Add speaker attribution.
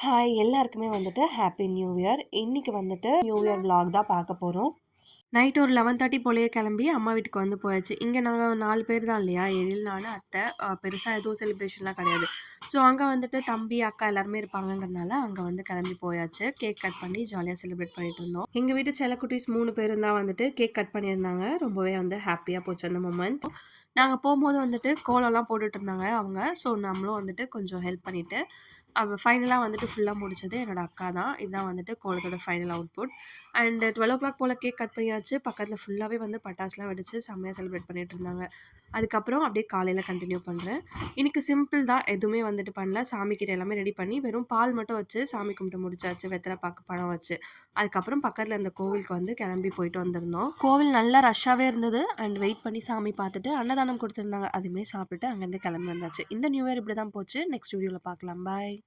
Speaker 1: Hi எல்லாருக்குமே வந்துட்டு happy new year. இன்னைக்கு வந்துட்டு நியூ இயர் vlog தான் பார்க்க போகிறோம். நைட் ஒரு 11:30 போலயே கிளம்பி அம்மா வீட்டுக்கு வந்து போயாச்சு. இங்கே நாங்கள் 4 பேர் தான் இல்லையா, எழில் நான் அத்தை. பெருசாக எதுவும் செலிப்ரேஷன்லாம் கிடையாது. ஸோ அங்கே வந்துட்டு தம்பி அக்கா எல்லாருமே இருப்பாங்கங்கிறனால அங்கே வந்து கிளம்பி போயாச்சு. கேக் கட் பண்ணி ஜாலியாக செலிப்ரேட் பண்ணிட்டு இருந்தோம். எங்கள் வீட்டு செல்லக்குட்டீஸ் 3 பேரும் தான் வந்துட்டு கேக் கட் பண்ணியிருந்தாங்க. ரொம்பவே வந்து ஹாப்பியாக போச்சு அந்த மூமெண்ட். நாங்கள் போகும்போது வந்துட்டு கோலம்லாம் போட்டுட்டு இருந்தாங்க அவங்க. ஸோ நம்மளும் வந்துட்டு கொஞ்சம் ஹெல்ப் பண்ணிவிட்டு ஃபைனலாக வந்துட்டு ஃபுல்லாக முடிச்சது என்னோட அக்கா தான். இதுதான் வந்துட்டு கோலத்தோட ஃபைனல் அவுட்புட். அண்ட் 12:00 போல் கேக் கட் பண்ணியாச்சு. பக்கத்தில் ஃபுல்லாகவே வந்து பட்டாசுலாம் வெடிச்சு செம்மையாக செலிப்ரேட் பண்ணிட்டு இருந்தாங்க. அதுக்கப்புறம் அப்படியே காலையில் கண்டினியூ பண்ணுறேன். இன்றைக்கி சிம்பிள் தான், எதுவுமே வந்துட்டு பண்ணல. சாமிக்கிட்ட எல்லாமே ரெடி பண்ணி வெறும் பால் மட்டும் வச்சு சாமி கும்பிட்டு முடிச்சாச்சு, வெத்தலை பாக்கு பழம் வச்சு. அதுக்கப்புறம் பக்கத்தில் இருந்த கோவிலுக்கு வந்து கிளம்பி போயிட்டு வந்திருந்தோம். கோவில் நல்லா ரஷ்ஷாகவே இருந்தது. அண்ட் வெயிட் பண்ணி சாமி பார்த்துட்டு அன்னதானம் கொடுத்துருந்தாங்க, அதுவுமே சாப்பிட்டுட்டு அங்கேருந்து கிளம்பி வந்தாச்சு. இந்த நியூ இயர் இப்படி தான் போச்சு. நெக்ஸ்ட் வீடியோவில் பார்க்கலாம். பாய்.